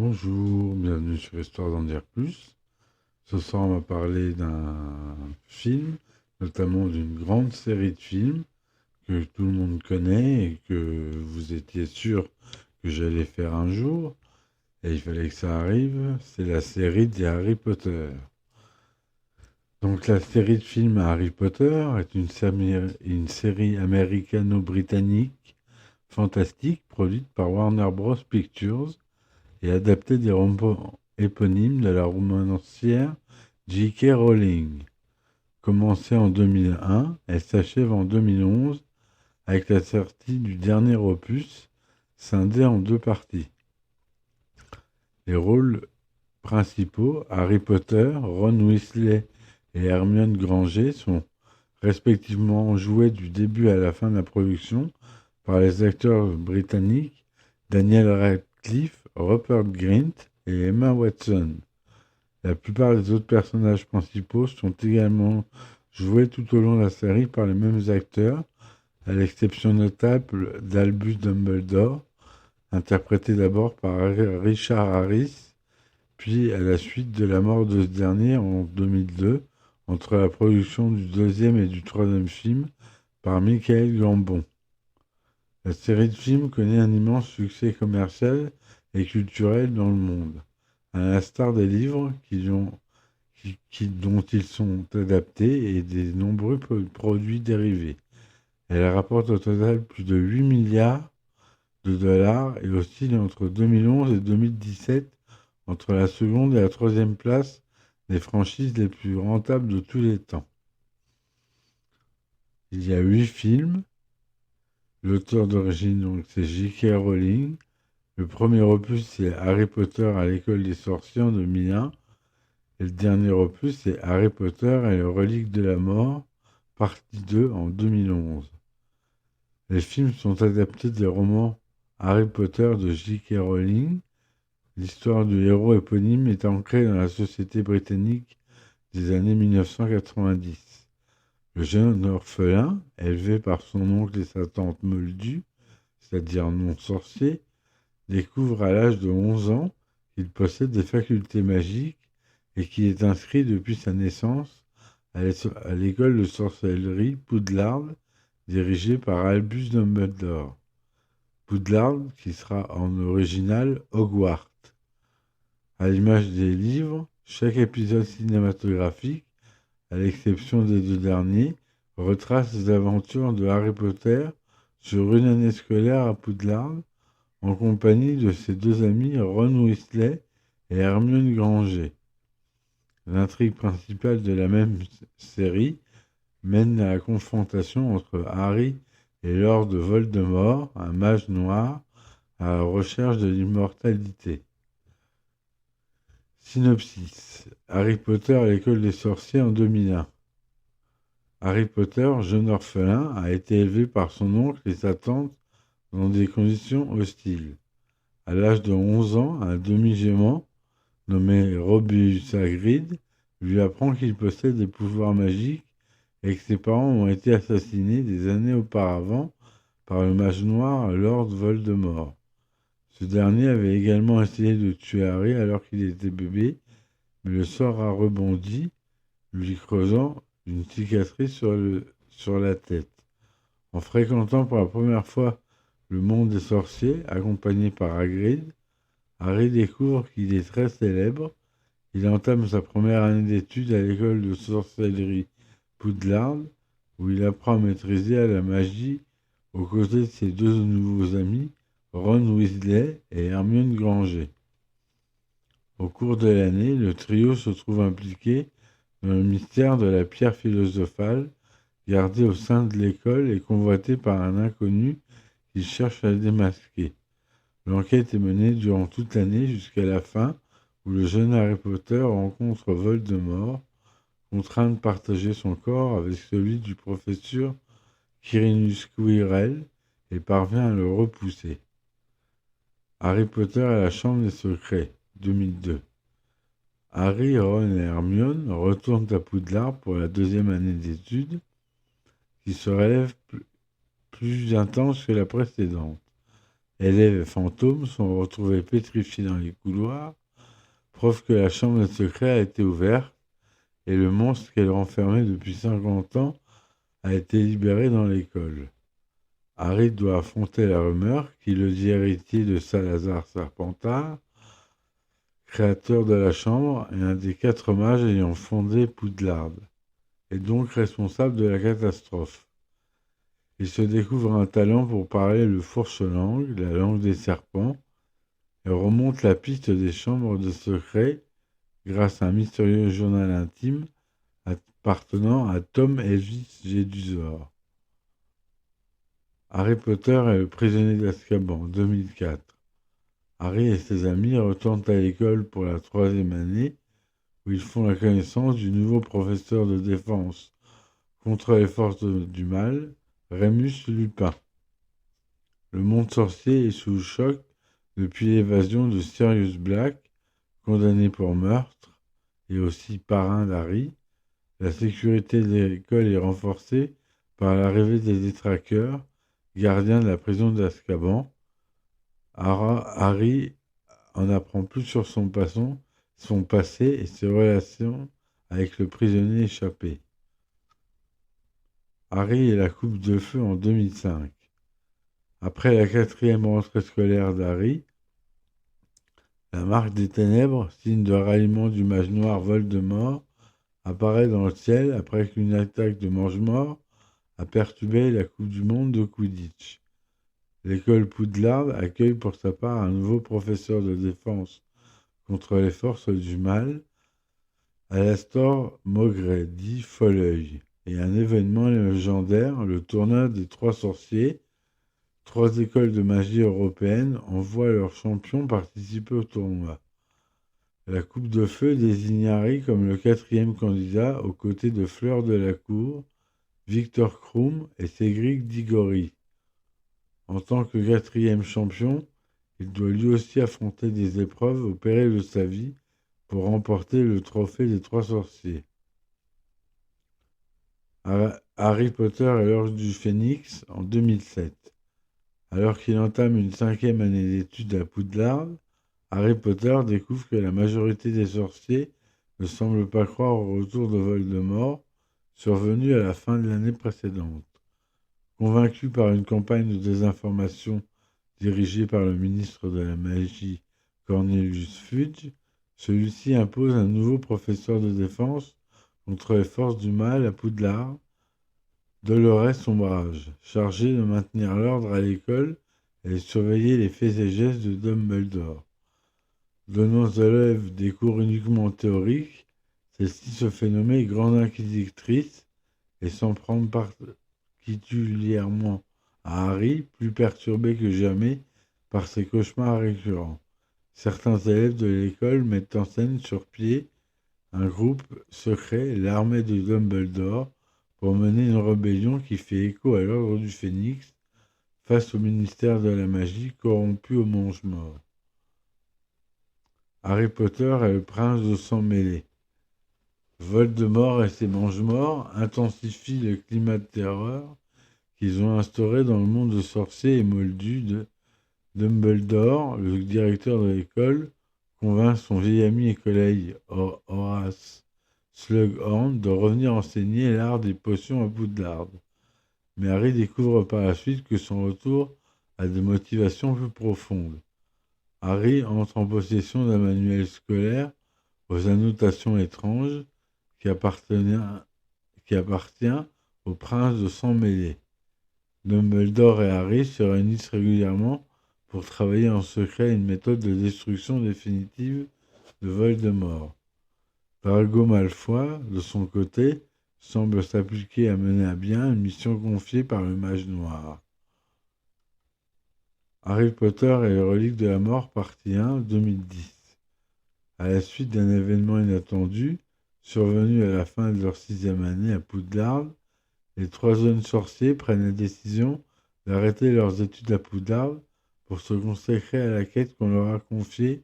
Bonjour, bienvenue sur Histoire d'en dire plus. Ce soir, on va parler d'un film, notamment d'une grande série de films que tout le monde connaît et que vous étiez sûr que j'allais faire un jour. Et il fallait que ça arrive. C'est la série des Harry Potter. Donc, la série de films Harry Potter est une série américano-britannique fantastique produite par Warner Bros. Pictures et adaptée des romans éponymes de la romancière J.K. Rowling. Commencée en 2001, elle s'achève en 2011 avec la sortie du dernier opus, scindé en deux parties. Les rôles principaux, Harry Potter, Ron Weasley et Hermione Granger, sont respectivement joués du début à la fin de la production par les acteurs britanniques Daniel Radcliffe, Rupert Grint et Emma Watson. La plupart des autres personnages principaux sont également joués tout au long de la série par les mêmes acteurs, à l'exception notable d'Albus Dumbledore, interprété d'abord par Richard Harris, puis à la suite de la mort de ce dernier en 2002, entre la production du deuxième et du troisième film par Michael Gambon. La série de films connaît un immense succès commercial et culturel dans le monde, à l'instar des livres dont ils sont adaptés et des nombreux produits dérivés. Elle rapporte au total plus de 8 milliards de dollars et oscille entre 2011 et 2017 entre la seconde et la troisième place des franchises les plus rentables de tous les temps. Il y a 8 films. L'auteur d'origine, donc, c'est J.K. Rowling. Le premier opus, c'est Harry Potter à l'école des sorciers en 2001. Et le dernier opus, c'est Harry Potter et le relique de la mort, partie 2 en 2011. Les films sont adaptés des romans Harry Potter de J.K. Rowling. L'histoire du héros éponyme est ancrée dans la société britannique des années 1990. Le jeune orphelin, élevé par son oncle et sa tante Moldus, c'est-à-dire non-sorcier, découvre à l'âge de 11 ans qu'il possède des facultés magiques et qu'il est inscrit depuis sa naissance à l'école de sorcellerie Poudlard, dirigée par Albus Dumbledore. Poudlard, qui sera en original Hogwarts. À l'image des livres, chaque épisode cinématographique, à l'exception des deux derniers, retrace les aventures de Harry Potter sur une année scolaire à Poudlard, en compagnie de ses deux amis Ron Weasley et Hermione Granger. L'intrigue principale de la même série mène à la confrontation entre Harry et Lord Voldemort, un mage noir, à la recherche de l'immortalité. Synopsis. Harry Potter à l'école des sorciers en 2001. Harry Potter, jeune orphelin, a été élevé par son oncle et sa tante dans des conditions hostiles. À l'âge de 11 ans, un demi-géant, nommé Rubeus Hagrid, lui apprend qu'il possède des pouvoirs magiques et que ses parents ont été assassinés des années auparavant par le mage noir Lord Voldemort. Ce dernier avait également essayé de tuer Harry alors qu'il était bébé, mais le sort a rebondi, lui creusant une cicatrice sur la tête. En fréquentant pour la première fois le monde des sorciers, accompagné par Hagrid, Harry découvre qu'il est très célèbre. Il entame sa première année d'études à l'école de sorcellerie Poudlard, où il apprend à maîtriser la magie aux côtés de ses deux nouveaux amis, Ron Weasley et Hermione Granger. Au cours de l'année, le trio se trouve impliqué dans le mystère de la pierre philosophale, gardée au sein de l'école et convoitée par un inconnu qui cherche à la démasquer. L'enquête est menée durant toute l'année jusqu'à la fin, où le jeune Harry Potter rencontre Voldemort, contraint de partager son corps avec celui du professeur Quirinus Quirrell, et parvient à le repousser. Harry Potter et la Chambre des Secrets, 2002. Harry, Ron et Hermione retournent à Poudlard pour la deuxième année d'études, qui se révèle plus intense que la précédente. élèves et fantômes sont retrouvés pétrifiés dans les couloirs, preuve que la chambre des secrets a été ouverte et le monstre qu'elle renfermait depuis 50 ans a été libéré dans l'école. Harry doit affronter la rumeur qui le dit héritier de Salazar Serpentard, créateur de la chambre et un des 4 mages ayant fondé Poudlard, et donc responsable de la catastrophe. Il se découvre un talent pour parler le fourche-langue, la langue des serpents, et remonte la piste des chambres de secret grâce à un mystérieux journal intime appartenant à Tom Elvis Jedusor. Harry Potter et le prisonnier d'Azkaban, 2004. Harry et ses amis retournent à l'école pour la 3e année, où ils font la connaissance du nouveau professeur de défense contre les forces du mal, Remus Lupin. Le monde sorcier est sous le choc depuis l'évasion de Sirius Black, condamné pour meurtre, et aussi parrain d'Harry. La sécurité de l'école est renforcée par l'arrivée des détraqueurs, gardiens de la prison d'Azkaban. Harry en apprend plus sur son passé et ses relations avec le prisonnier échappé. Harry et la coupe de feu en 2005. Après la 4e rentrée scolaire d'Harry, la marque des ténèbres, signe de ralliement du mage noir Voldemort, apparaît dans le ciel après qu'une attaque de mange-morts a perturbé la Coupe du Monde de Quidditch. L'école Poudlard accueille pour sa part un nouveau professeur de défense contre les forces du mal, Alastor Maugrey, dit Folleuil, et un événement légendaire, le tournoi des 3 sorciers. 3 écoles de magie européennes envoient leurs champions participer au tournoi. La Coupe de Feu désigne Harry comme le 4e candidat aux côtés de Fleur de la Cour, Victor Krum et Cédric Diggory. En tant que 4e champion, il doit lui aussi affronter des épreuves au péril de sa vie pour remporter le trophée des 3 sorciers. Harry Potter et l'Orge du Phénix en 2007. Alors qu'il entame une 5e année d'études à Poudlard, Harry Potter découvre que la majorité des sorciers ne semblent pas croire au retour de Voldemort, survenu à la fin de l'année précédente. Convaincu par une campagne de désinformation dirigée par le ministre de la Magie Cornelius Fudge, celui-ci impose un nouveau professeur de défense contre les forces du mal à Poudlard, Dolores Ombrage, chargé de maintenir l'ordre à l'école et de surveiller les faits et gestes de Dumbledore. Donnant aux élèves des cours uniquement théoriques, celle-ci se fait nommer Grande Inquisitrice et s'en prend particulièrement à Harry, plus perturbé que jamais par ses cauchemars récurrents. Certains élèves de l'école mettent en scène sur pied un groupe secret, l'armée de Dumbledore, pour mener une rébellion qui fait écho à l'ordre du Phénix face au ministère de la Magie corrompu au mange-mort. Harry Potter et le prince de sang mêlé. Voldemort et ses mange-morts intensifient le climat de terreur qu'ils ont instauré dans le monde de sorciers et moldus de Dumbledore, le directeur de l'école, convainc son vieil ami et collègue Horace Slughorn de revenir enseigner l'art des potions à Poudlard. Mais Harry découvre par la suite que son retour a des motivations plus profondes. Harry entre en possession d'un manuel scolaire aux annotations étranges qui appartient au prince de sang mêlé. Dumbledore et Harry se réunissent régulièrement pour travailler en secret à une méthode de destruction définitive de Voldemort. Draco Malfoy, de son côté, semble s'appliquer à mener à bien une mission confiée par le mage noir. Harry Potter et les reliques de la mort, partie 1, 2010. À la suite d'un événement inattendu, survenu à la fin de leur 6e année à Poudlard, les 3 jeunes sorciers prennent la décision d'arrêter leurs études à Poudlard pour se consacrer à la quête qu'on leur a confiée,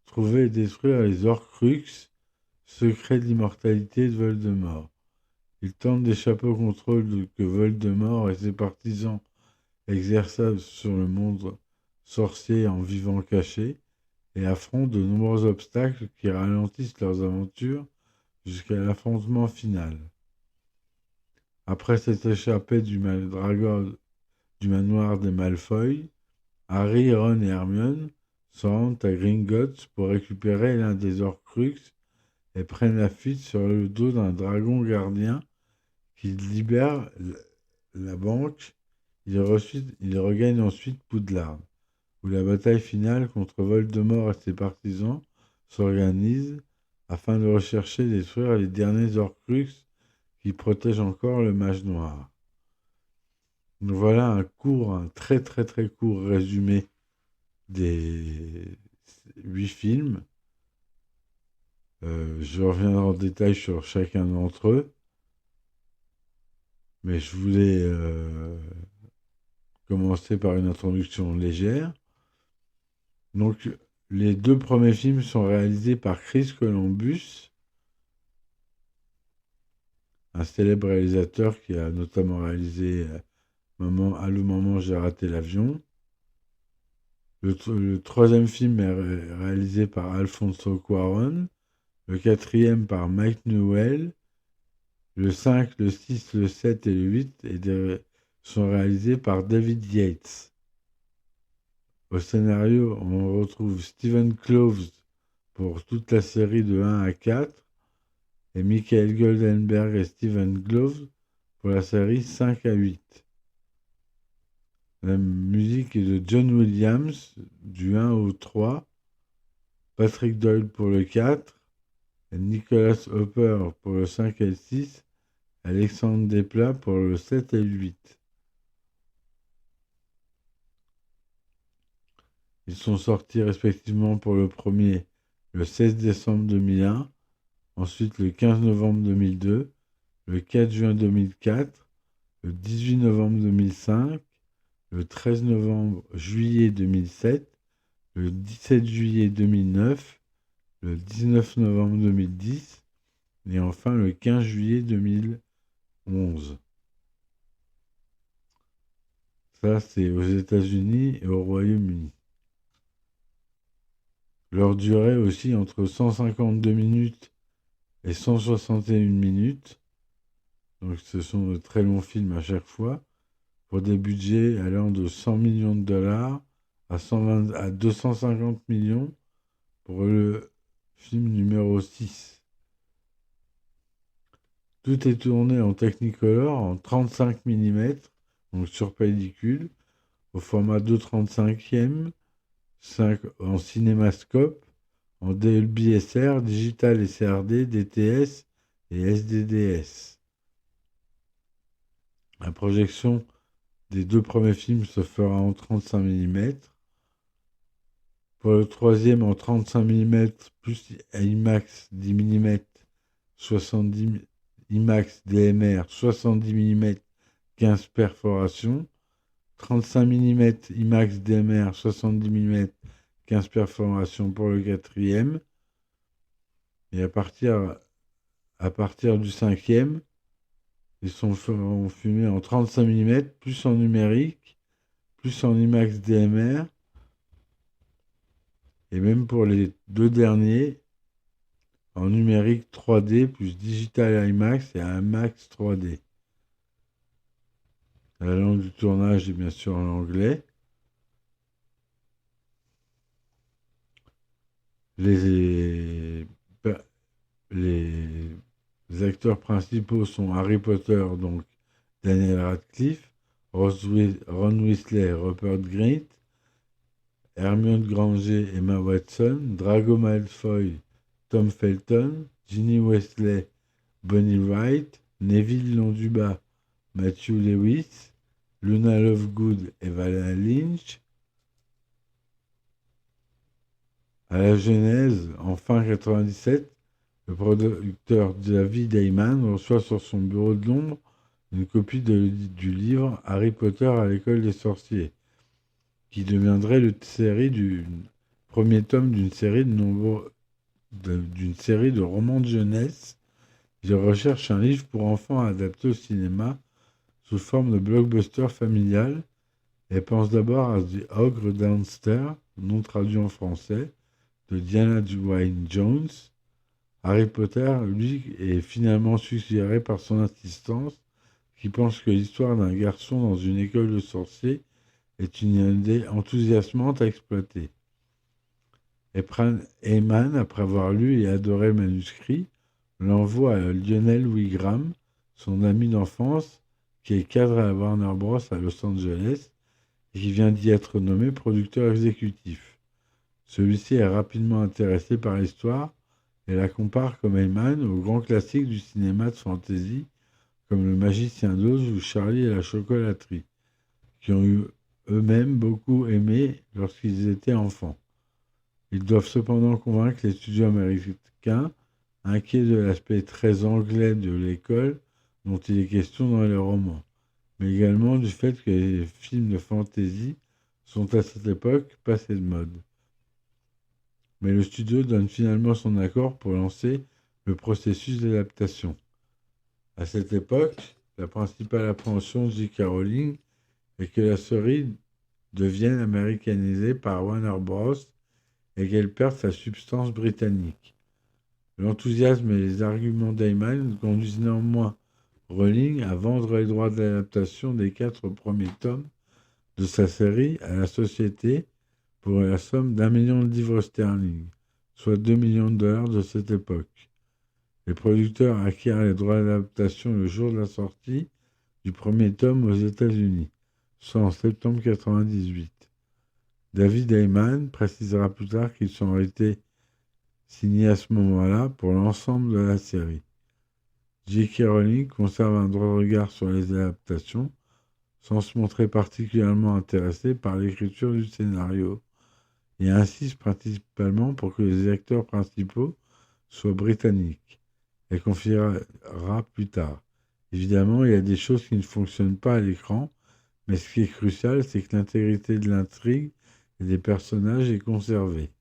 trouver et détruire les Horcruxes, secret de l'immortalité de Voldemort. Ils tentent d'échapper au contrôle que Voldemort et ses partisans exercent sur le monde sorciers en vivant cachés et affrontent de nombreux obstacles qui ralentissent leurs aventures jusqu'à l'affrontement final. Après s'être échappé du manoir des Malfoy, Harry, Ron et Hermione se rendent à Gringotts pour récupérer l'un des Horcruxes et prennent la fuite sur le dos d'un dragon gardien qui libère la banque. Ils regagnent ensuite Poudlard, où la bataille finale contre Voldemort et ses partisans s'organise afin de rechercher et détruire les derniers Horcruxes qui protègent encore le Mage Noir. Donc voilà un très très très court résumé des 8 films. Je reviendrai en détail sur chacun d'entre eux, mais je voulais commencer par une introduction légère. Donc, les 2 premiers films sont réalisés par Chris Columbus, un célèbre réalisateur qui a notamment réalisé Allô maman, j'ai raté l'avion. Le 3e film est réalisé par Alfonso Cuarón, le 4e par Mike Newell, le 5, le 6, le 7 et le 8 sont réalisés par David Yates. Au scénario, on retrouve Stephen Kloves pour toute la série de 1 à 4 et Michael Goldenberg et Stephen Kloves pour la série 5 à 8. La musique est de John Williams du 1 au 3, Patrick Doyle pour le 4, et Nicholas Hopper pour le 5 et le 6, Alexandre Desplat pour le 7 et le 8. Ils sont sortis respectivement pour le premier le 16 décembre 2001, ensuite le 15 novembre 2002, le 4 juin 2004, le 18 novembre 2005, le 13 juillet 2007, le 17 juillet 2009, le 19 novembre 2010 et enfin le 15 juillet 2011. Ça, c'est aux États-Unis et au Royaume-Uni. Leur durée aussi entre 152 minutes et 161 minutes. Donc ce sont de très longs films à chaque fois, pour des budgets allant de 100 millions de dollars à 250 millions pour le film numéro 6. Tout est tourné en Technicolor en 35 mm, donc sur pellicule, au format 2/35, 5 en cinémascope, en DLBSR, digital SRD, DTS et SDDS. La projection des 2 premiers films se fera en 35 mm. Pour le 3e en 35 mm plus IMAX 10 mm, 70 IMAX DMR 70 mm 15 perforations, 35 mm IMAX DMR 70 mm 15 perforations pour le 4e, et à partir du 5e, ils seront filmés en 35 mm, plus en numérique, plus en IMAX DMR, et même pour les 2 derniers, en numérique 3D, plus digital IMAX et IMAX 3D. La langue du tournage est bien sûr en anglais. Les acteurs principaux sont Harry Potter, donc Daniel Radcliffe, Ron Weasley et Rupert Grint, Hermione Granger, Emma Watson, Draco Malfoy, Tom Felton, Ginny Weasley, Bonnie Wright, Neville Londuba, Matthew Lewis, Luna Lovegood et Vala Lynch. À la genèse, en fin 97, le producteur David Heyman reçoit sur son bureau de Londres une copie du livre Harry Potter à l'école des sorciers, qui deviendrait premier tome d'une série de romans de jeunesse. Il recherche un livre pour enfants adapté au cinéma sous forme de blockbuster familial Elle pense d'abord à The Ogre Downstairs, non traduit en français, de Diana Dwayne Jones. Harry Potter, lui, est finalement suggéré par son assistance, qui pense que l'histoire d'un garçon dans une école de sorciers est une idée enthousiasmante à exploiter. Heyman, après avoir lu et adoré le manuscrit, l'envoie à Lionel Wigram, son ami d'enfance, qui est cadre à la Warner Bros. À Los Angeles et qui vient d'y être nommé producteur exécutif. Celui-ci est rapidement intéressé par l'histoire et la compare comme Heyman aux grands classiques du cinéma de fantasy comme Le Magicien d'Oz ou Charlie et la chocolaterie, qui ont eu eux-mêmes beaucoup aimé lorsqu'ils étaient enfants. Ils doivent cependant convaincre les studios américains, inquiets de l'aspect très anglais de l'école dont il est question dans les romans, mais également du fait que les films de fantasy sont à cette époque passés de mode. Mais le studio donne finalement son accord pour lancer le processus d'adaptation. À cette époque, la principale appréhension de J.K. Rowling est que la série devienne américanisée par Warner Bros. Et qu'elle perde sa substance britannique. L'enthousiasme et les arguments d'Heyman conduisent néanmoins Rowling à vendre les droits d'adaptation des 4 premiers tomes de sa série à la société pour la somme d'1 million de livres sterling, soit 2 millions de dollars de cette époque. Les producteurs acquièrent les droits d'adaptation le jour de la sortie du premier tome aux États-Unis, soit en septembre 1998. David Heyman précisera plus tard qu'ils ont été signés à ce moment-là pour l'ensemble de la série. J.K. Rowling conserve un droit de regard sur les adaptations, sans se montrer particulièrement intéressée par l'écriture du scénario, et insiste principalement pour que les acteurs principaux soient britanniques. Elle confiera plus tard. Évidemment, il y a des choses qui ne fonctionnent pas à l'écran, mais ce qui est crucial, c'est que l'intégrité de l'intrigue et des personnages est conservée.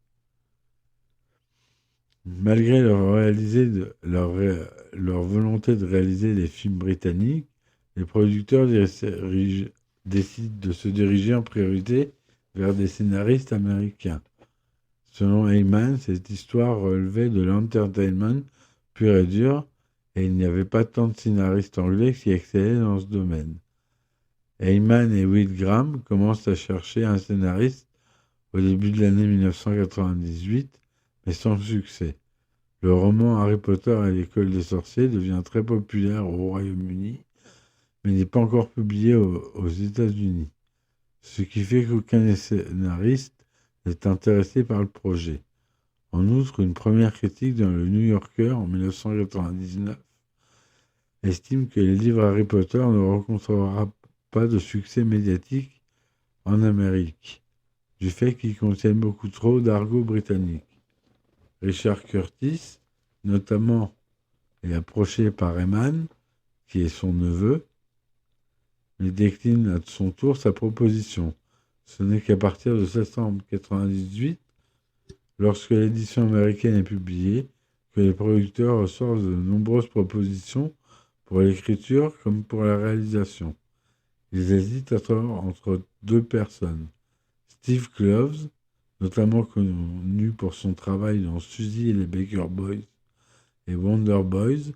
Malgré leur volonté de réaliser des films britanniques, les producteurs décident de se diriger en priorité vers des scénaristes américains. Selon Heyman, cette histoire relevait de l'entertainment pur et dur, et il n'y avait pas tant de scénaristes anglais qui excellaient dans ce domaine. Heyman et Wigram commencent à chercher un scénariste au début de l'année 1998, mais sans succès. Le roman Harry Potter et l'école des sorciers devient très populaire au Royaume-Uni, mais n'est pas encore publié aux États-Unis, ce qui fait qu'aucun scénariste n'est intéressé par le projet. En outre, une première critique dans le New Yorker en 1999 estime que les livres Harry Potter ne rencontrera pas de succès médiatique en Amérique, du fait qu'ils contiennent beaucoup trop d'argot britannique. Richard Curtis, notamment, est approché par Heyman, qui est son neveu, mais décline à son tour sa proposition. Ce n'est qu'à partir de septembre 1998, lorsque l'édition américaine est publiée, que les producteurs reçoivent de nombreuses propositions pour l'écriture comme pour la réalisation. Ils hésitent entre 2 personnes. Steve Kloves, notamment connu pour son travail dans Suzy et les Baker Boys et Wonder Boys,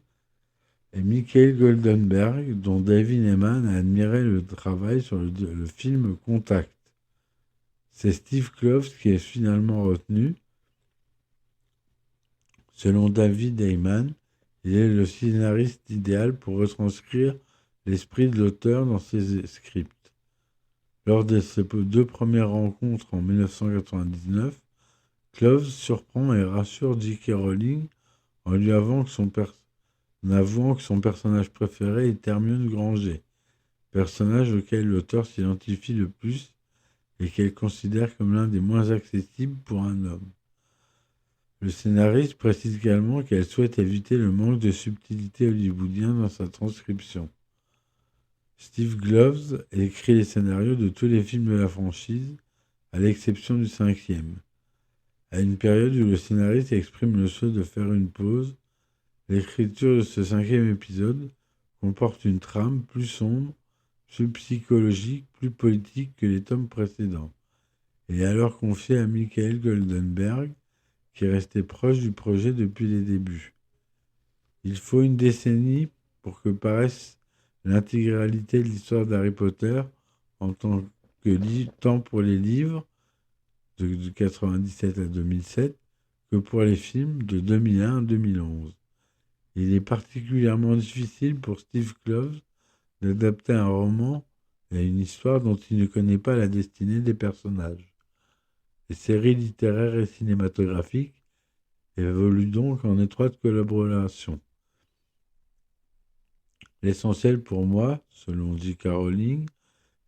et Michael Goldenberg, dont David Heyman a admiré le travail sur le film Contact. C'est Steve Kloves qui est finalement retenu. Selon David Heyman, il est le scénariste idéal pour retranscrire l'esprit de l'auteur dans ses scripts. Lors de ses 2 premières rencontres en 1999, Kloves surprend et rassure J.K. Rowling en lui avouant que son personnage préféré est Hermione Granger, personnage auquel l'auteur s'identifie le plus et qu'elle considère comme l'un des moins accessibles pour un homme. Le scénariste précise également qu'elle souhaite éviter le manque de subtilité hollywoodien dans sa transcription. Steve Kloves écrit les scénarios de tous les films de la franchise, à l'exception du 5e. À une période où le scénariste exprime le souhait de faire une pause, l'écriture de ce 5e épisode comporte une trame plus sombre, plus psychologique, plus politique que les tomes précédents. Il est alors confié à Michael Goldenberg, qui est resté proche du projet depuis les débuts. Il faut une décennie pour que paraisse l'intégralité de l'histoire d'Harry Potter en tant pour les livres de 1997 à 2007 que pour les films de 2001 à 2011. Il est particulièrement difficile pour Steve Kloves d'adapter un roman et une histoire dont il ne connaît pas la destinée des personnages. Les séries littéraires et cinématographiques évoluent donc en étroite collaboration. L'essentiel pour moi, selon J.K. Rowling,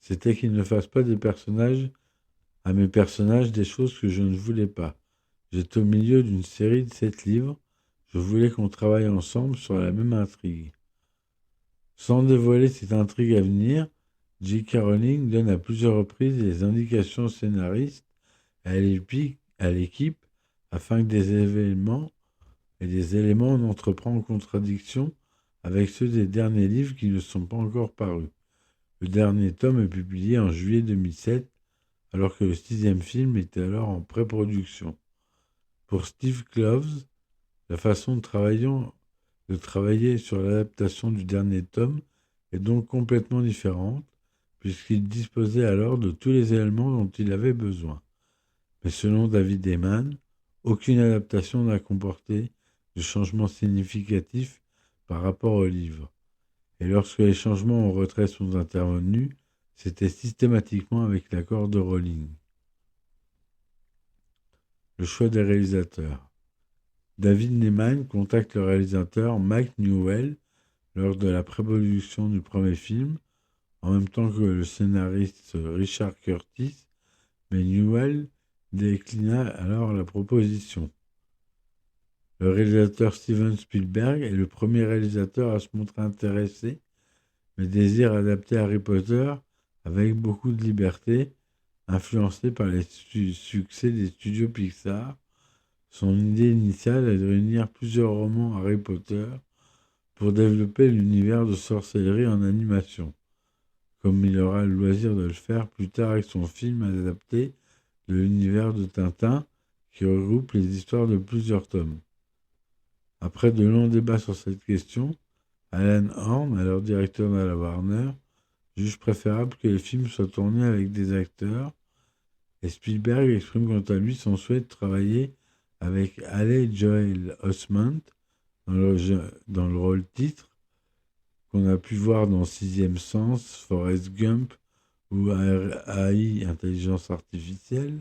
c'était qu'il ne fasse pas à mes personnages des choses que je ne voulais pas. J'étais au milieu d'une série de 7 livres. Je voulais qu'on travaille ensemble sur la même intrigue. Sans dévoiler cette intrigue à venir, J.K. Rowling donne à plusieurs reprises des indications aux scénaristes et à l'équipe afin que des événements et des éléments n'entrent pas en contradiction avec ceux des derniers livres qui ne sont pas encore parus. Le dernier tome est publié en juillet 2007, alors que le 6e film était alors en pré-production. Pour Steve Kloves, la façon de travailler sur l'adaptation du dernier tome est donc complètement différente, puisqu'il disposait alors de tous les éléments dont il avait besoin. Mais selon David Heyman, aucune adaptation n'a comporté de changements significatifs par rapport au livre. Et lorsque les changements en retrait sont intervenus, c'était systématiquement avec l'accord de Rowling. Le choix des réalisateurs. David Heyman contacte le réalisateur Mike Newell lors de la pré-production du premier film, en même temps que le scénariste Richard Curtis, mais Newell déclina alors la proposition. Le réalisateur Steven Spielberg est le premier réalisateur à se montrer intéressé, mais désire adapter Harry Potter avec beaucoup de liberté, influencé par les succès des studios Pixar. Son idée initiale est de réunir plusieurs romans Harry Potter pour développer l'univers de sorcellerie en animation, comme il aura le loisir de le faire plus tard avec son film adapté de l'univers de Tintin, qui regroupe les histoires de plusieurs tomes. Après de longs débats sur cette question, Alan Horn, alors directeur de la Warner, juge préférable que les films soient tournés avec des acteurs, et Spielberg exprime quant à lui son souhait de travailler avec Haley Joel Osment dans le rôle titre, qu'on a pu voir dans Sixième Sens, Forrest Gump ou AI, Intelligence Artificielle,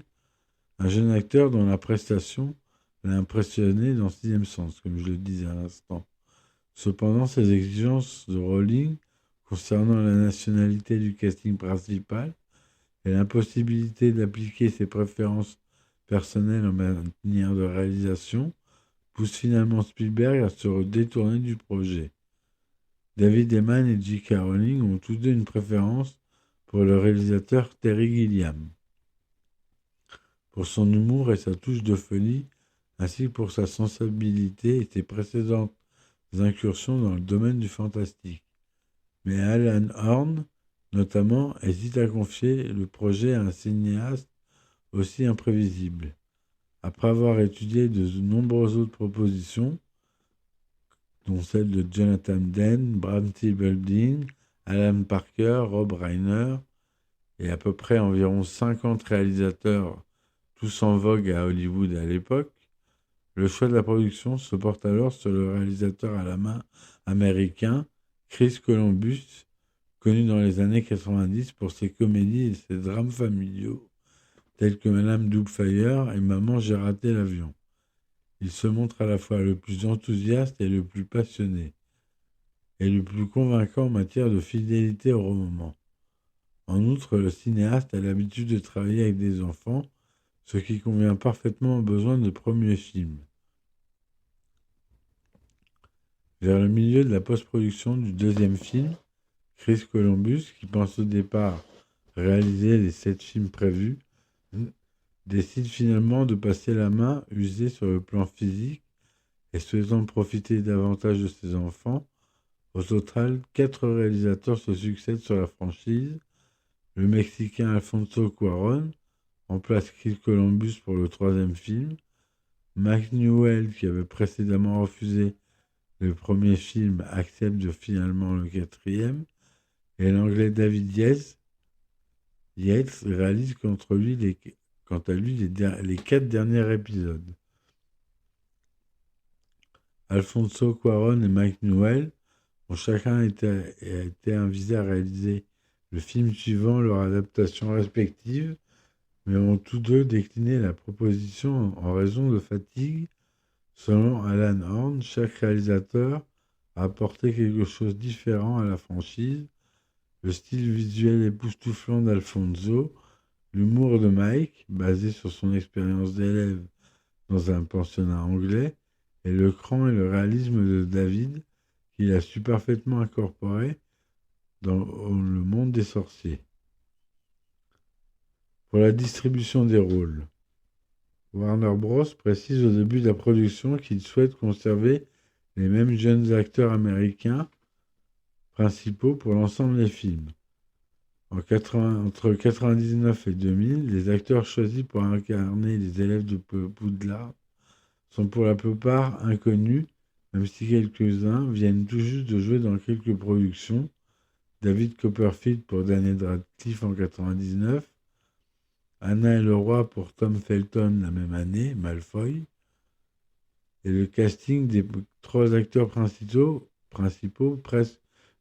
un jeune acteur dont la prestation l'a impressionné dans Sixième Sens, comme je le disais à l'instant. Cependant, ces exigences de Rowling concernant la nationalité du casting principal et l'impossibilité d'appliquer ses préférences personnelles en matière de réalisation poussent finalement Spielberg à se détourner du projet. David Heyman et J.K. Rowling ont tous deux une préférence pour le réalisateur Terry Gilliam, pour son humour et sa touche de folie, ainsi que pour sa sensibilité et ses précédentes incursions dans le domaine du fantastique. Mais Alan Horn, notamment, hésite à confier le projet à un cinéaste aussi imprévisible. Après avoir étudié de nombreuses autres propositions, dont celles de Jonathan Demme, Bram T. Alan Parker, Rob Reiner, et à peu près environ 50 réalisateurs, tous en vogue à Hollywood à l'époque, le choix de la production se porte alors sur le réalisateur à la main américain Chris Columbus, connu dans les années 90 pour ses comédies et ses drames familiaux, tels que Madame Doubtfire et Maman, j'ai raté l'avion. Il se montre à la fois le plus enthousiaste et le plus passionné, et le plus convaincant en matière de fidélité au roman. En outre, le cinéaste a l'habitude de travailler avec des enfants, ce qui convient parfaitement aux besoins de premier film. Vers le milieu de la post-production du deuxième film, Chris Columbus, qui pense au départ réaliser les 7 films prévus, décide finalement de passer la main, usé sur le plan physique et souhaitant profiter davantage de ses enfants. Au total, 4 réalisateurs se succèdent sur la franchise, Le Mexicain Alfonso Cuarón remplace Chris Columbus pour le troisième film. Mike Newell, qui avait précédemment refusé le premier film, accepte finalement le quatrième. Et l'anglais David Yates réalise quant à lui les 4 derniers épisodes. Alfonso Cuarón et Mike Newell ont chacun été invités à réaliser le film suivant leur adaptation respective, mais ont tous deux décliné la proposition en raison de fatigue. Selon Alan Horn, chaque réalisateur a apporté quelque chose de différent à la franchise. Le style visuel époustouflant d'Alfonso, l'humour de Mike, basé sur son expérience d'élève dans un pensionnat anglais, et le cran et le réalisme de David, qu'il a su parfaitement incorporer dans le monde des sorciers. Pour la distribution des rôles, Warner Bros. Précise au début de la production qu'il souhaite conserver les mêmes jeunes acteurs américains principaux pour l'ensemble des films. Entre 1999 et 2000, les acteurs choisis pour incarner les élèves de Poudlard sont pour la plupart inconnus, même si quelques-uns viennent tout juste de jouer dans quelques productions. David Copperfield pour Daniel Radcliffe en 1999, Anna et le roi pour Tom Felton la même année, Malfoy, et le casting des 3 acteurs principaux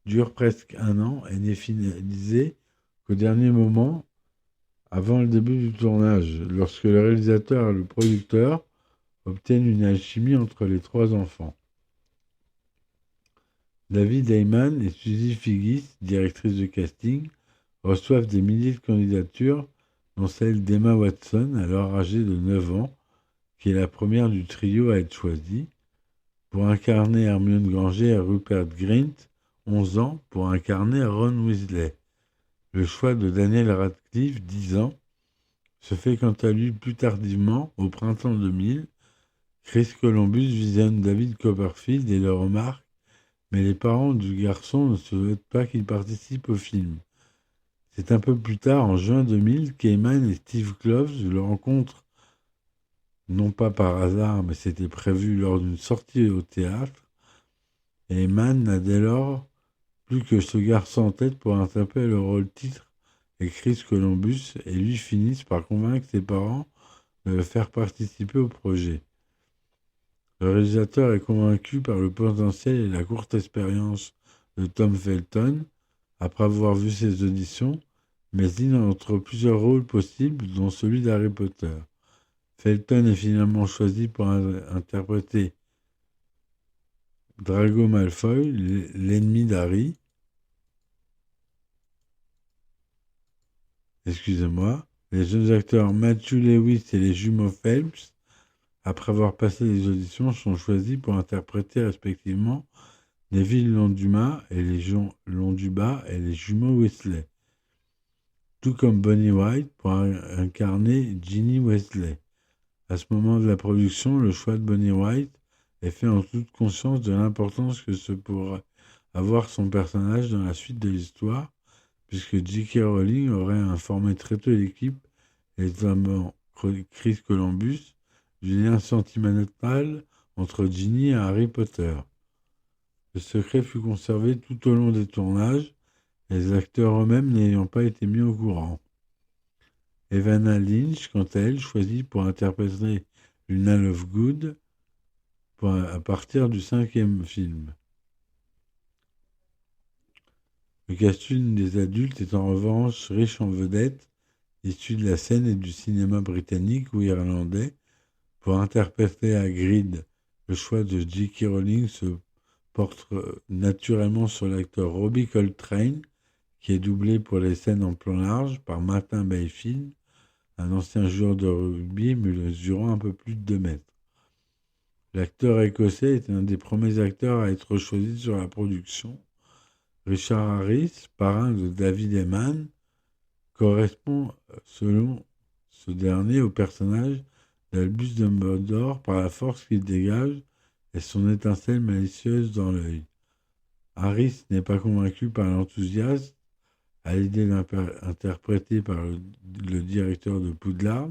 dure presque 1 an et n'est finalisé qu'au dernier moment, avant le début du tournage, lorsque le réalisateur et le producteur obtiennent une alchimie entre les 3 enfants. David Heyman et Suzy Figgis, directrice de casting, reçoivent des milliers de candidatures, dont celle d'Emma Watson, alors âgée de 9 ans, qui est la première du trio à être choisie, pour incarner Hermione Granger et Rupert Grint, 11 ans, pour incarner Ron Weasley. Le choix de Daniel Radcliffe, 10 ans, se fait quant à lui plus tardivement, au printemps 2000. Chris Columbus visionne David Copperfield et le remarque, mais les parents du garçon ne souhaitent pas qu'il participe au film. C'est un peu plus tard, en juin 2000, qu'Heyman et Steve Kloves le rencontrent, non pas par hasard, mais c'était prévu lors d'une sortie au théâtre. Et Heyman n'a dès lors plus que ce garçon en tête pour interpréter le rôle titre, et Chris Columbus et lui finissent par convaincre ses parents de le faire participer au projet. Le réalisateur est convaincu par le potentiel et la courte expérience de Tom Felton, après avoir vu ses auditions, mais il entre plusieurs rôles possibles, dont celui d'Harry Potter. Felton est finalement choisi pour interpréter Drago Malfoy, l'ennemi d'Harry. Les jeunes acteurs Matthew Lewis et les jumeaux Phelps, après avoir passé les auditions, sont choisis pour interpréter respectivement Neville Londuba et les jumeaux Weasley, tout comme Bonnie White pour incarner Ginny Weasley. À ce moment de la production, le choix de Bonnie White est fait en toute conscience de l'importance que ce pourrait avoir son personnage dans la suite de l'histoire, puisque J.K. Rowling aurait informé très tôt l'équipe, et notamment Chris Columbus, du lien sentimental entre Ginny et Harry Potter. Le secret fut conservé tout au long des tournages, les acteurs eux-mêmes n'ayant pas été mis au courant. Evanna Lynch, quant à elle, choisit pour interpréter Luna Lovegood à partir du 5e film. Le casting des adultes est en revanche riche en vedettes, issues de la scène et du cinéma britannique ou irlandais. Pour interpréter Hagrid, le choix de J.K. Rowling se porte naturellement sur l'acteur Robbie Coltrane, qui est doublé pour les scènes en plan large par Martin Bayfield, un ancien joueur de rugby mesurant un peu plus de 2 mètres. L'acteur écossais est un des premiers acteurs à être choisi sur la production. Richard Harris, parrain de David Heyman, correspond, selon ce dernier, au personnage d'Albus Dumbledore par la force qu'il dégage et son étincelle malicieuse dans l'œil. Harris n'est pas convaincu par l'enthousiasme à l'idée interprétée par le directeur de Poudlard,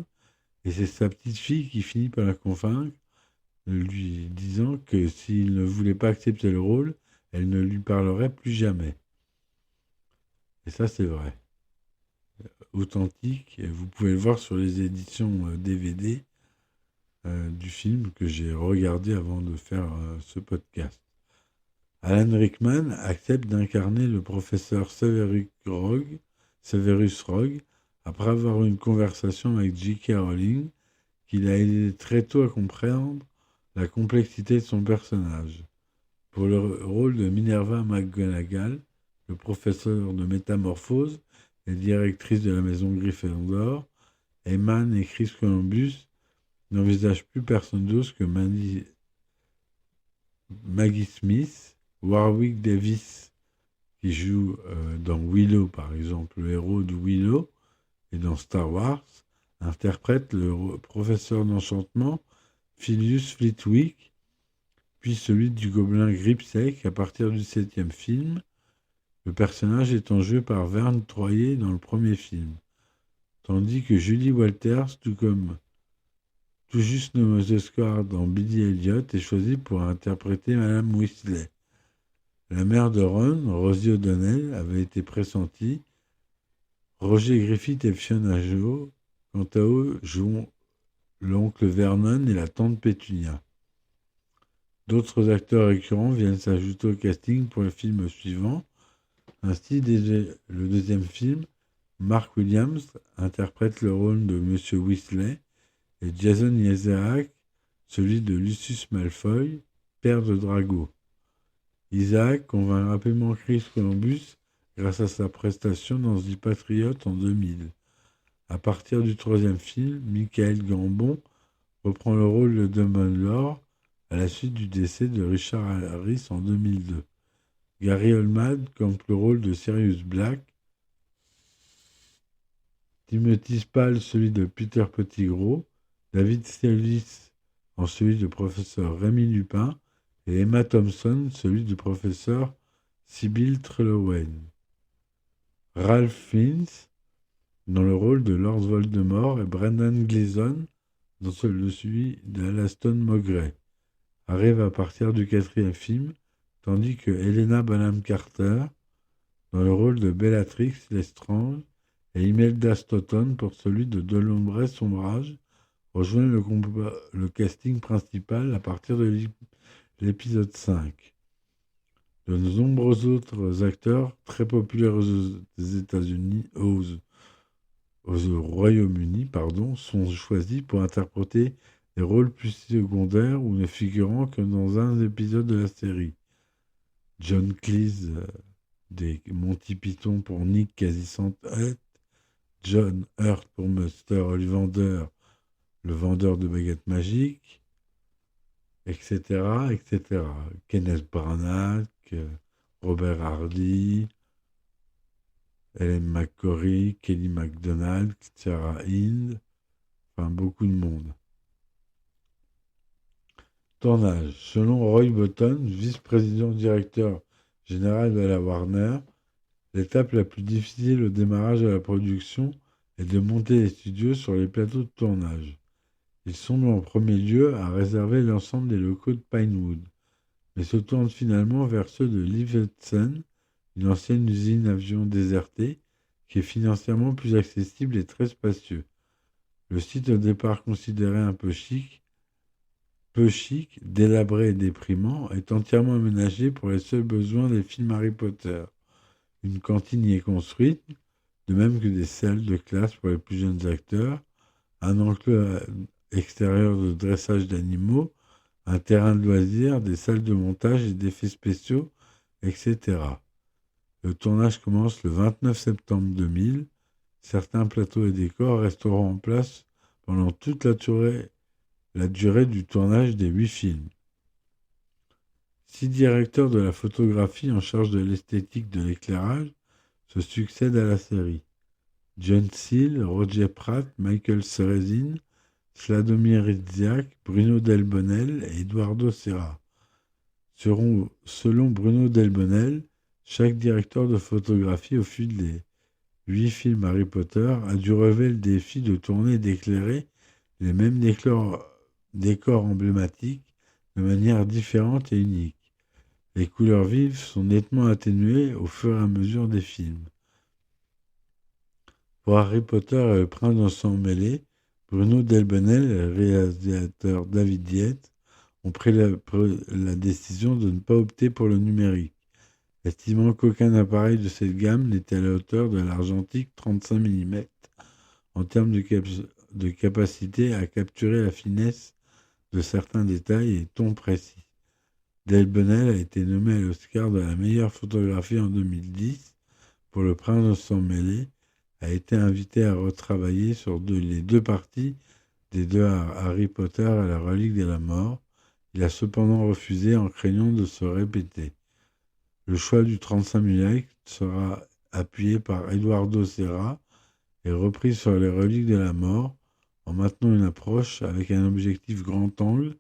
et c'est sa petite fille qui finit par la convaincre, lui disant que s'il ne voulait pas accepter le rôle, elle ne lui parlerait plus jamais. Et ça, c'est vrai. Authentique. Et vous pouvez le voir sur les éditions DVD du film que j'ai regardé avant de faire ce podcast. Alan Rickman accepte d'incarner le professeur Severus Rogue après avoir eu une conversation avec J.K. Rowling qui l'a aidé très tôt à comprendre la complexité de son personnage. Pour le rôle de Minerva McGonagall, le professeur de métamorphose et directrice de la maison Gryffondor, Eman et Chris Columbus n'envisagent plus personne d'autre que Maggie Smith, Warwick Davis, qui joue dans Willow par exemple, le héros de Willow, et dans Star Wars, interprète le professeur d'enchantement Filius Flitwick, puis celui du gobelin Gripsec à partir du 7e film, le personnage étant joué par Verne Troyer dans le premier film, tandis que Julie Walters, tout juste nommée Oscar dans Billy Elliot, est choisie pour interpréter Madame Weasley. La mère de Ron, Rosie O'Donnell, avait été pressentie. Roger Griffith et Fiona Joe, quant à eux, jouent l'oncle Vernon et la tante Pétunia. D'autres acteurs récurrents viennent s'ajouter au casting pour le film suivant. Ainsi, dès le deuxième film, Mark Williams interprète le rôle de Monsieur Weasley et Jason Isaac celui de Lucius Malfoy, père de Drago. Isaac convainc rapidement Chris Columbus grâce à sa prestation dans The Patriot en 2000. À partir du troisième film, Michael Gambon reprend le rôle de Dumbledore à la suite du décès de Richard Harris en 2002. Gary Oldman campe le rôle de Sirius Black, Timothy Spall celui de Peter Pettigrew, David Thewlis en celui de professeur Rémi Lupin et Emma Thompson celui du professeur Sybil Trelawney. Ralph Fiennes dans le rôle de Lord Voldemort et Brendan Gleeson dans celui d'Alaston Mowgray arrive à partir du quatrième film, tandis que Helena Bonham Carter dans le rôle de Bellatrix Lestrange et Imelda Staunton pour celui de Delombre Sombrage rejoignent le casting principal à partir de l'épisode 5. De nombreux autres acteurs très populaires aux États-Unis, au Royaume-Uni, sont choisis pour interpréter des rôles plus secondaires ou ne figurant que dans un épisode de la série. John Cleese des Monty Python pour Nick Quasi-Centrette, John Hurt pour Mr. Ollivander, le vendeur de baguettes magiques, etc., etc. Kenneth Branagh, Robert Hardy, Ellen McCory, Kelly MacDonald, Sarah Hind, enfin beaucoup de monde. Tournage. Selon Roy Botton, vice-président directeur général de la Warner, l'étape la plus difficile au démarrage de la production est de monter les studios sur les plateaux de tournage. Ils sont en premier lieu à réserver l'ensemble des locaux de Pinewood, mais se tournent finalement vers ceux de Leavesden, une ancienne usine avion désertée qui est financièrement plus accessible et très spacieux. Le site au départ considéré un peu chic, délabré et déprimant, est entièrement aménagé pour les seuls besoins des films Harry Potter. Une cantine y est construite, de même que des salles de classe pour les plus jeunes acteurs, un enclos extérieur de dressage d'animaux, un terrain de loisirs, des salles de montage et d'effets spéciaux, etc. Le tournage commence le 29 septembre 2000. Certains plateaux et décors resteront en place pendant toute la durée du tournage des 8 films. 6 directeurs de la photographie en charge de l'esthétique de l'éclairage se succèdent à la série. John Seal, Roger Pratt, Michael Cerezin, Sladomir Rizziak, Bruno Delbonnel et Eduardo Serra. Selon Bruno Delbonnel, chaque directeur de photographie au fil des 8 films Harry Potter, a dû relever le défi de tourner et d'éclairer les mêmes décors emblématiques de manière différente et unique. Les couleurs vives sont nettement atténuées au fur et à mesure des films. Pour Harry Potter et le prince de sang mêlé, Bruno Delbonnel et le réalisateur David Yates ont pris la décision de ne pas opter pour le numérique, estimant qu'aucun appareil de cette gamme n'était à la hauteur de l'argentique 35 mm en termes de capacité à capturer la finesse de certains détails et tons précis. Delbonnel a été nommé à l'Oscar de la meilleure photographie en 2010 pour Le Prince de sang mêlé, a été invité à retravailler sur les deux parties des deux Harry Potter et la relique de la mort. Il a cependant refusé en craignant de se répéter. Le choix du 35 mm sera appuyé par Eduardo Serra et repris sur les reliques de la mort en maintenant une approche avec un objectif grand angle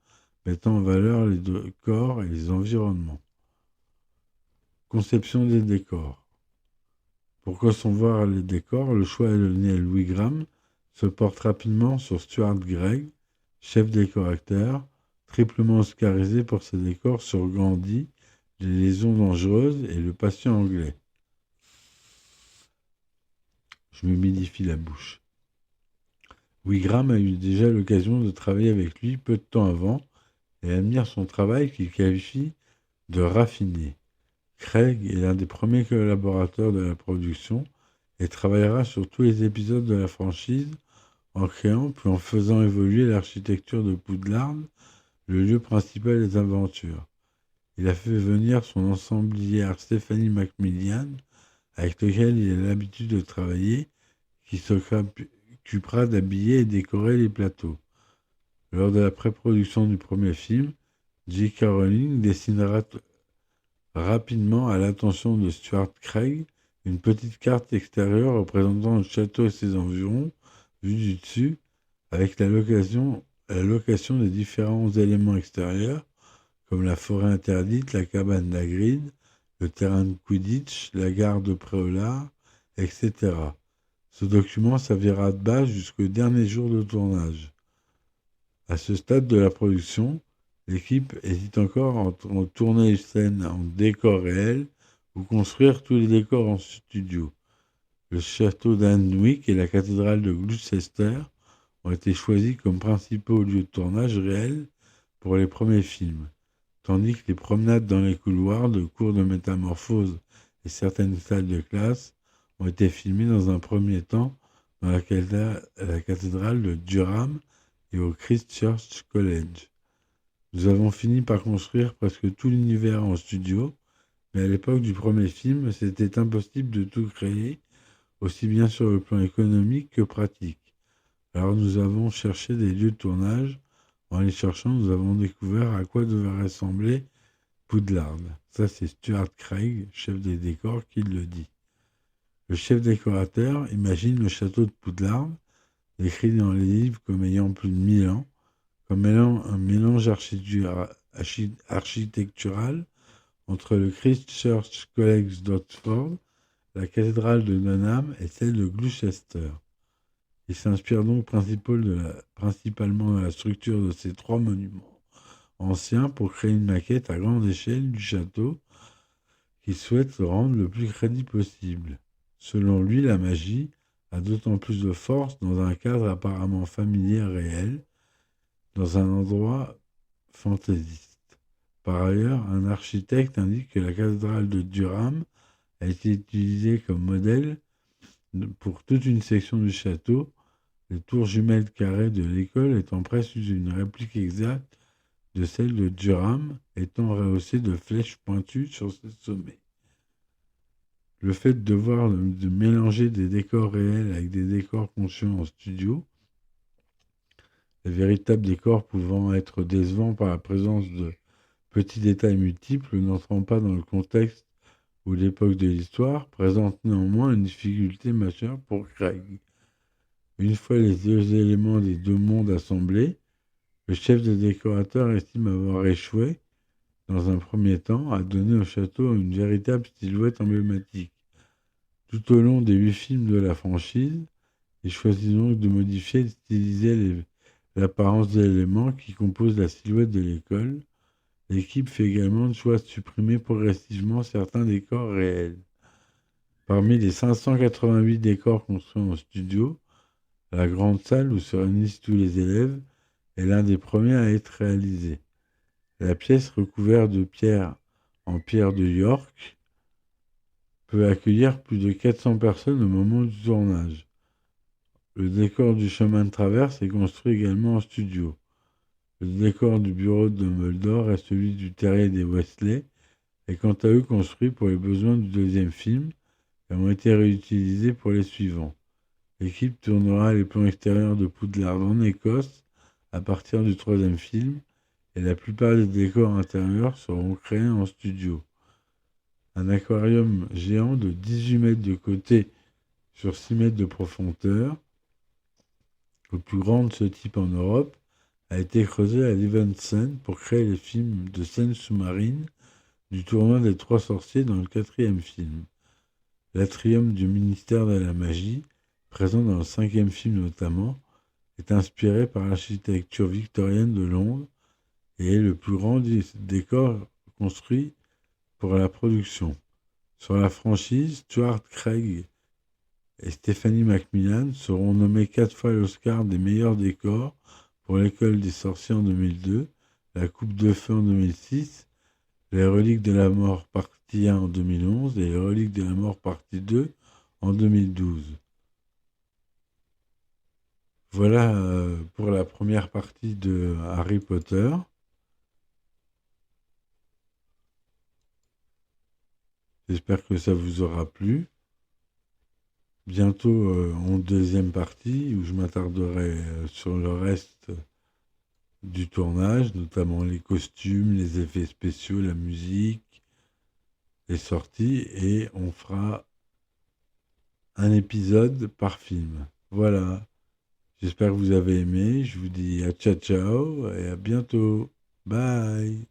mettant en valeur les décors et les environnements. Conception des décors. Pour concevoir les décors, le choix est donné à Louis Graham, se porte rapidement sur Stuart Gregg, chef décorateur, triplement oscarisé pour ses décors sur Gandhi, Les lésions dangereuses et Le patient anglais. Je m'humidifie la bouche. Louis Graham a eu déjà l'occasion de travailler avec lui peu de temps avant et admire son travail qu'il qualifie de raffiné. Craig est l'un des premiers collaborateurs de la production et travaillera sur tous les épisodes de la franchise en créant puis en faisant évoluer l'architecture de Poudlard, le lieu principal des aventures. Il a fait venir son ensemblière Stephanie Macmillan, avec lequel il a l'habitude de travailler, qui s'occupera d'habiller et décorer les plateaux. Lors de la pré-production du premier film, J.K. Rowling dessinera rapidement à l'attention de Stuart Craig une petite carte extérieure représentant le château et ses environs, vue du dessus, avec la location des différents éléments extérieurs, comme la forêt interdite, la cabane d'Hagrid, le terrain de Quidditch, la gare de Préolard, etc. Ce document servira de base jusqu'au dernier jour de tournage. À ce stade de la production, l'équipe hésite encore entre tourner les scènes en décor réel ou construire tous les décors en studio. Le château d'Anwick et la cathédrale de Gloucester ont été choisis comme principaux lieux de tournage réels pour les premiers films, tandis que les promenades dans les couloirs de cours de métamorphose et certaines salles de classe ont été filmées dans un premier temps dans la cathédrale de Durham et au Christ Church College. Nous avons fini par construire presque tout l'univers en studio, mais à l'époque du premier film, c'était impossible de tout créer, aussi bien sur le plan économique que pratique. Alors nous avons cherché des lieux de tournage. En les cherchant, nous avons découvert à quoi devait ressembler Poudlard. Ça, c'est Stuart Craig, chef des décors, qui le dit. Le chef décorateur imagine le château de Poudlard, décrit dans les livres comme ayant plus de 1000 ans, comme un mélange architectural entre le Christ Church College d'Oxford, la cathédrale de Dunham et celle de Gloucester. Il s'inspire donc principalement de la structure de ces trois monuments anciens pour créer une maquette à grande échelle du château qu'il souhaite rendre le plus crédible possible. Selon lui, la magie a d'autant plus de force dans un cadre apparemment familier et réel, dans un endroit fantaisiste. Par ailleurs, un architecte indique que la cathédrale de Durham a été utilisée comme modèle pour toute une section du château, les tours jumelles carrées de l'école étant presque une réplique exacte de celle de Durham, étant rehaussée de flèches pointues sur ses sommets. Le fait de mélanger des décors réels avec des décors conçus en studio, les véritables décors pouvant être décevants par la présence de petits détails multiples n'entrant pas dans le contexte ou l'époque de l'histoire, présente néanmoins une difficulté majeure pour Craig. Une fois les deux éléments des deux mondes assemblés, le chef des décorateurs estime avoir échoué, dans un premier temps, à donner au château une véritable silhouette emblématique. Tout au long des 8 films de la franchise, il choisit donc de modifier et de styliser l'apparence des éléments qui composent la silhouette de l'école. L'équipe fait également le choix de supprimer progressivement certains décors réels. Parmi les 588 décors construits en studio, la grande salle où se réunissent tous les élèves est l'un des premiers à être réalisé. La pièce recouverte de pierre en pierre de York peut accueillir plus de 400 personnes au moment du tournage. Le décor du chemin de traverse est construit également en studio. Le décor du bureau de Dumbledore et celui du terrier des Weasley est quant à eux construit pour les besoins du deuxième film et ont été réutilisés pour les suivants. L'équipe tournera les plans extérieurs de Poudlard en Écosse à partir du troisième film et la plupart des décors intérieurs seront créés en studio. Un aquarium géant de 18 mètres de côté sur 6 mètres de profondeur, le plus grand de ce type en Europe, a été creusé à Levensen pour créer les films de scènes sous-marines du tournoi des Trois Sorciers dans le quatrième film. L'atrium du ministère de la Magie, présent dans le cinquième film notamment, est inspiré par l'architecture victorienne de Londres et est le plus grand décor construit pour la production. Sur la franchise, Stuart Craig et Stephanie Macmillan seront nommés 4 fois l'Oscar des meilleurs décors pour l'École des sorciers en 2002, la Coupe de Feu en 2006, les Reliques de la Mort partie 1 en 2011 et les Reliques de la Mort partie 2 en 2012. Voilà pour la première partie de Harry Potter. J'espère que ça vous aura plu. Bientôt en deuxième partie où je m'attarderai sur le reste du tournage, notamment les costumes, les effets spéciaux, la musique, les sorties, et on fera un épisode par film. Voilà. J'espère que vous avez aimé. Je vous dis à ciao ciao et à bientôt. Bye.